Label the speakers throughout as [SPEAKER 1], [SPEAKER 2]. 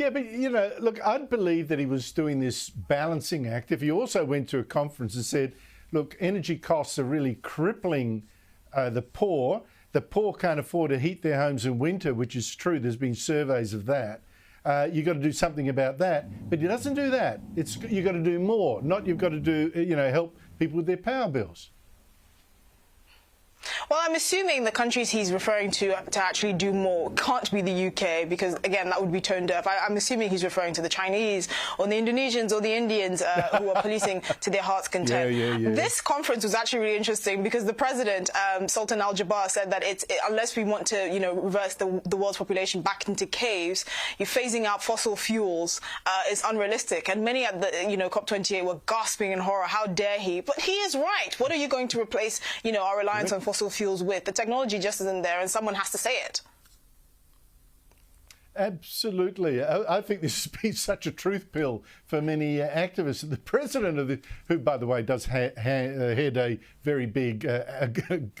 [SPEAKER 1] Yeah, but, look, I'd believe that he was doing this balancing act if he also went to a conference and said, look, energy costs are really crippling the poor. The poor can't afford to heat their homes in winter, which is true. There's been surveys of that. You've got to do something about that. But he doesn't do that. You've got to do more, not you've got to do, help people with their power bills.
[SPEAKER 2] Well, I'm assuming the countries he's referring to actually do more can't be the UK because, again, that would be tone deaf. I'm assuming he's referring to the Chinese or the Indonesians or the Indians who are policing to their heart's content.
[SPEAKER 1] Yeah.
[SPEAKER 2] This conference was actually really interesting because the president, Sultan Al Jaber, said that unless we want to, reverse the world's population back into caves, you're phasing out fossil fuels is unrealistic. And many at the, COP28 were gasping in horror. How dare he? But he is right. What are you going to replace, our reliance on fossil fuels with? The technology just isn't there, and someone has to say it.
[SPEAKER 1] Absolutely. I think this has been such a truth pill for many activists. The president of who, by the way, does head a very big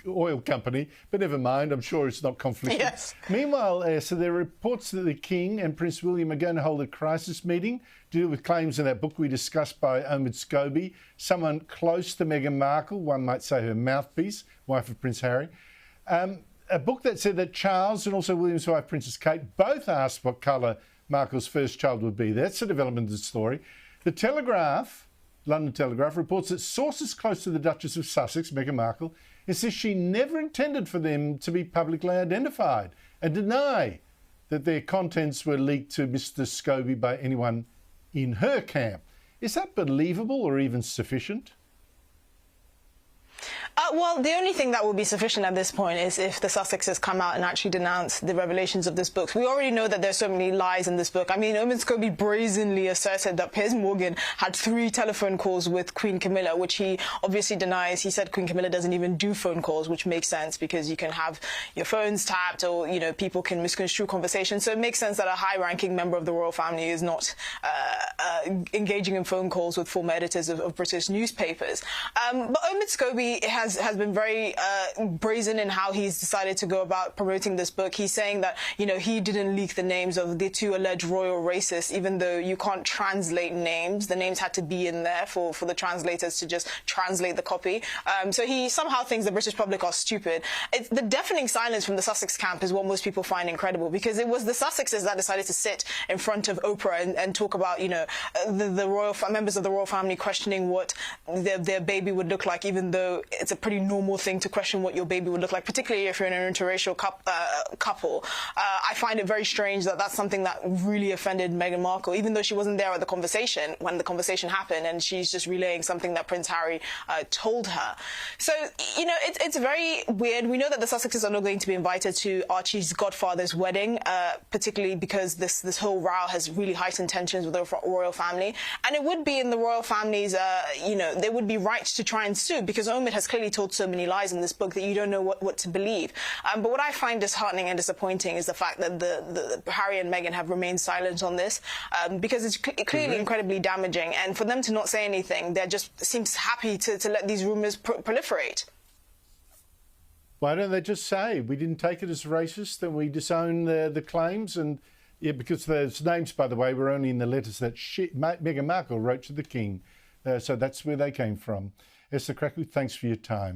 [SPEAKER 1] oil company, but never mind, I'm sure it's not conflicting.
[SPEAKER 2] Yes.
[SPEAKER 1] Meanwhile, so there are reports that the King and Prince William are going to hold a crisis meeting to deal with claims in that book we discussed by Omid Scobie, someone close to Meghan Markle, one might say her mouthpiece, wife of Prince Harry. A book that said that Charles and also William's wife, Princess Kate, both asked what colour Markle's first child would be. That's the development of the story. The Telegraph, London Telegraph, reports that sources close to the Duchess of Sussex, Meghan Markle, insist she never intended for them to be publicly identified and deny that their contents were leaked to Mr. Scobie by anyone in her camp. Is that believable or even sufficient?
[SPEAKER 2] Well, the only thing that will be sufficient at this point is if the Sussexes come out and actually denounce the revelations of this book. We already know that there's so many lies in this book. I mean, Omid Scobie brazenly asserted that Piers Morgan had 3 telephone calls with Queen Camilla, which he obviously denies. He said Queen Camilla doesn't even do phone calls, which makes sense because you can have your phones tapped or, people can misconstrue conversations. So it makes sense that a high-ranking member of the royal family is not engaging in phone calls with former editors of British newspapers. But Omid Scobie has been very brazen in how he's decided to go about promoting this book. He's saying that, he didn't leak the names of the 2 alleged royal racists, even though you can't translate names. The names had to be in there for the translators to just translate the copy. So he somehow thinks the British public are stupid. The deafening silence from the Sussex camp is what most people find incredible because it was the Sussexes that decided to sit in front of Oprah and talk about, the royal members of the royal family questioning what their baby would look like, even though it's a pretty normal thing to question what your baby would look like, particularly if you're in an interracial couple. I find it very strange that that's something that really offended Meghan Markle, even though she wasn't there at the conversation when the conversation happened, and she's just relaying something that Prince Harry told her. So, it's very weird. We know that the Sussexes are not going to be invited to Archie's godfather's wedding, particularly because this whole row has really heightened tensions with the royal family. And it would be in the royal family's, they would be right to try and sue because Omid has clearly told so many lies in this book that you don't know what to believe. But what I find disheartening and disappointing is the fact that the Harry and Meghan have remained silent on this because it's clearly incredibly damaging. And for them to not say anything, they just seems happy to let these rumours proliferate.
[SPEAKER 1] Why don't they just say, we didn't take it as racist and we disown the claims? And yeah, because those names, by the way, were only in the letters that Meghan Markle wrote to the King. So that's where they came from. Esther Krakue, thanks for your time.